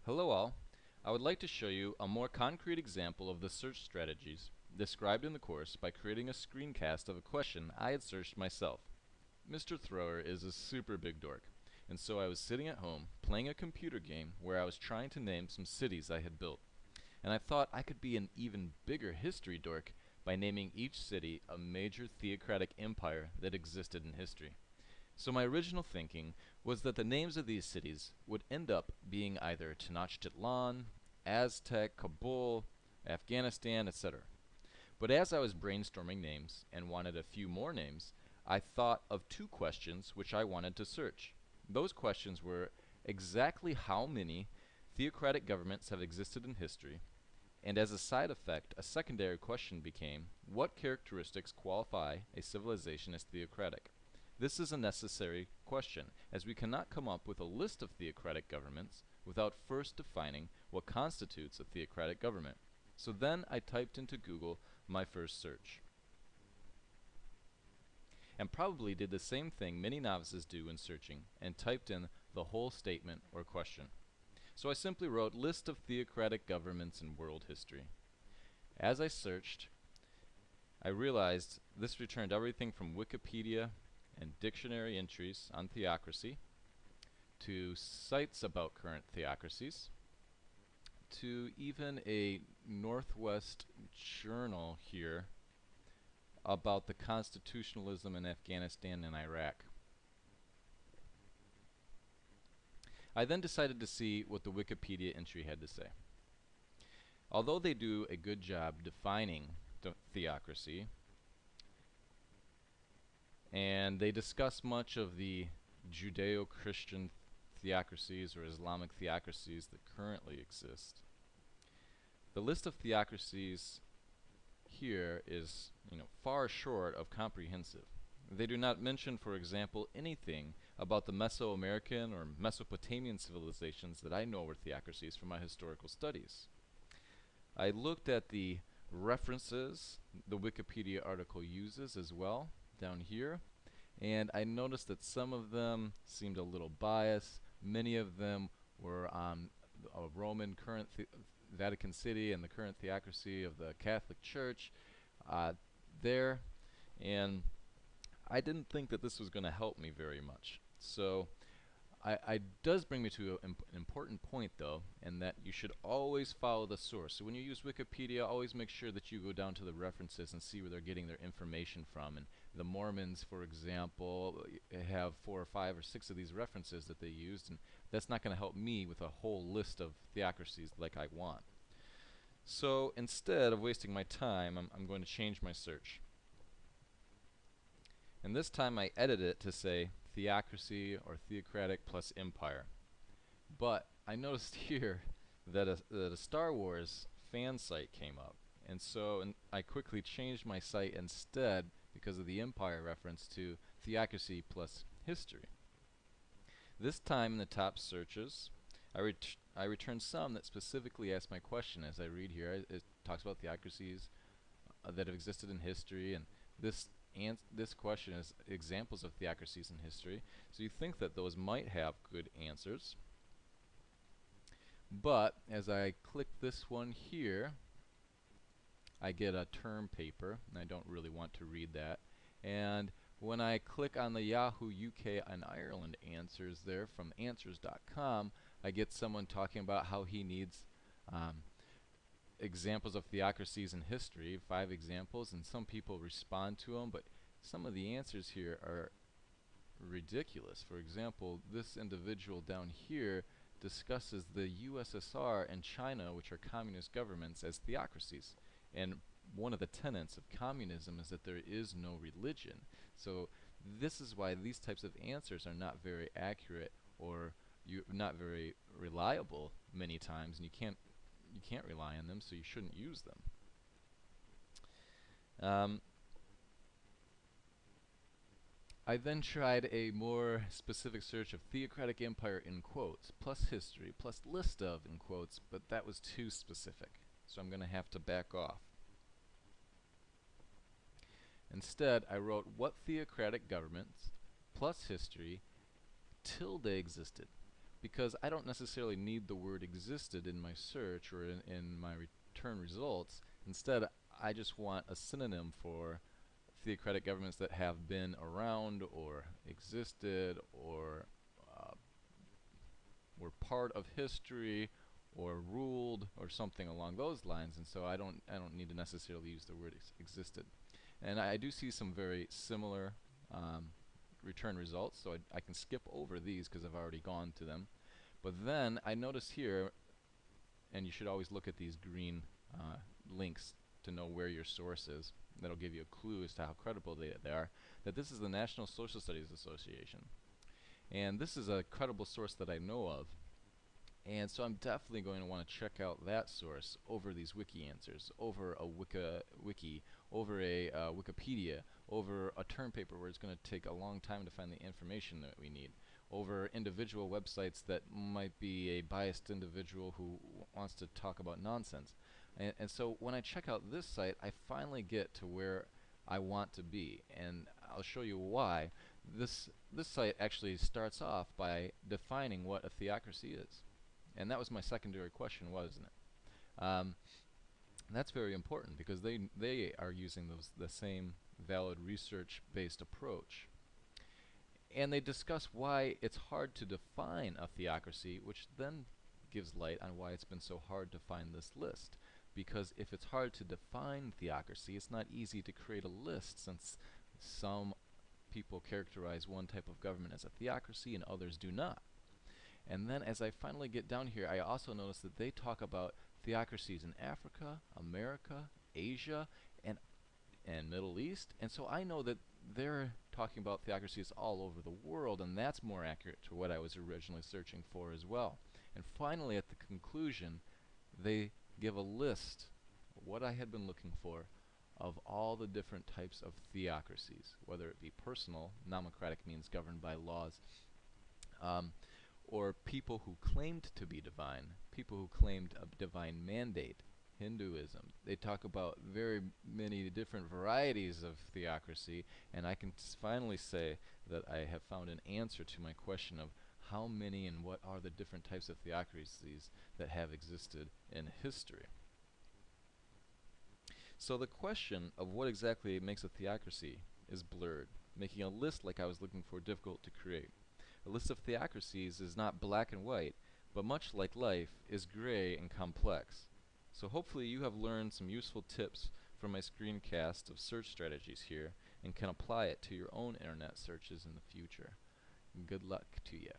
Hello all. I would like to show you a more concrete example of the search strategies described in the course by creating a screencast of a question I had searched myself. Mr. Thrower is a super big dork, and so I was sitting at home playing a computer game where I was trying to name some cities I had built. And I thought I could be an even bigger history dork by naming each city a major theocratic empire that existed in history. So my original thinking was that the names of these cities would end up being either Tenochtitlan, Aztec, Kabul, Afghanistan, etc. But as I was brainstorming names and wanted a few more names, I thought of two questions which I wanted to search. Those questions were exactly how many theocratic governments have existed in history, and as a side effect, a secondary question became, what characteristics qualify a civilization as theocratic? This is a necessary question, as we cannot come up with a list of theocratic governments without first defining what constitutes a theocratic government. So then I typed into Google my first search, and probably did the same thing many novices do when searching, and typed in the whole statement or question. So I simply wrote list of theocratic governments in world history. As I searched, I realized this returned everything from Wikipedia and dictionary entries on theocracy to sites about current theocracies to even a Northwest journal here about the constitutionalism in Afghanistan and Iraq. I then decided to see what the Wikipedia entry had to say. Although they do a good job defining theocracy, and they discuss much of the Judeo-Christian theocracies or Islamic theocracies that currently exist, the list of theocracies here is, far short of comprehensive. They do not mention, for example, anything about the Mesoamerican or Mesopotamian civilizations that I know were theocracies from my historical studies. I looked at the references the Wikipedia article uses as well down here, and I noticed that some of them seemed a little biased. Many of them were on a Roman current Vatican City and the current theocracy of the Catholic Church there, and I didn't think that this was going to help me very much. So I does bring me to an important point though, and that you should always follow the source. So when you use Wikipedia, always make sure that you go down to the references and see where they're getting their information from. And the Mormons, for example, have 4 or 5 or 6 of these references that they used, and that's not going to help me with a whole list of theocracies like I want. So instead of wasting my time, I'm going to change my search. And this time I edit it to say theocracy or theocratic plus empire. But I noticed here that a Star Wars fan site came up. And so I quickly changed my site instead, because of the empire reference, to theocracy plus history. This time in the top searches, I returned some that specifically asked my question. As I read here, it talks about theocracies that have existed in history, and this question is examples of theocracies in history. So you think that those might have good answers. But as I click this one here, I get a term paper, and I don't really want to read that. And when I click on the Yahoo UK and Ireland answers there from answers.com, I get someone talking about how he needs examples of theocracies in history, 5 examples, and some people respond to them, but some of the answers here are ridiculous. For example, this individual down here discusses the USSR and China, which are communist governments, as theocracies. And one of the tenets of communism is that there is no religion. So this is why these types of answers are not very accurate, or not very reliable many times, and you can't rely on them, so you shouldn't use them. I then tried a more specific search of theocratic empire in quotes, plus history, plus list of in quotes, but that was too specific, so I'm going to have to back off. Instead, I wrote what theocratic governments, plus history, till they existed. because I don't necessarily need the word existed in my search or in my return results. Instead, I just want a synonym for theocratic governments that have been around or existed or uh, were part of history or ruled or something along those lines. And so I don't need to necessarily use the word existed. And I do see some very similar return results, so I can skip over these because I've already gone to them. But then I notice here, and you should always look at these green links to know where your source is. That'll give you a clue as to how credible they are, that this is the National Social Studies Association. And this is a credible source that I know of. And so I'm definitely going to want to check out that source over these wiki answers, over a wiki, over a Wikipedia, over a term paper where it's going to take a long time to find the information that we need, over individual websites that might be a biased individual who wants to talk about nonsense. And so when I check out this site, I finally get to where I want to be, and I'll show you why. This site actually starts off by defining what a theocracy is. And that was my secondary question, wasn't it? That's very important because they are using the same valid research-based approach. And they discuss why it's hard to define a theocracy, which then gives light on why it's been so hard to find this list. Because if it's hard to define theocracy, it's not easy to create a list, since some people characterize one type of government as a theocracy and others do not. And then as I finally get down here, I also notice that they talk about theocracies in Africa, America, Asia, and Middle East. And so I know that they're talking about theocracies all over the world, and that's more accurate to what I was originally searching for as well. And finally, at the conclusion, they give a list, what I had been looking for, of all the different types of theocracies, whether it be personal, nomocratic means governed by laws, or people who claimed to be divine, people who claimed a divine mandate, Hinduism. They talk about very many different varieties of theocracy, and I can finally say that I have found an answer to my question of how many and what are the different types of theocracies that have existed in history. So the question of what exactly makes a theocracy is blurred, making a list like I was looking for difficult to create. A list of theocracies is not black and white, but much like life, is gray and complex. So hopefully you have learned some useful tips from my screencast of search strategies here and can apply it to your own internet searches in the future. Good luck to you.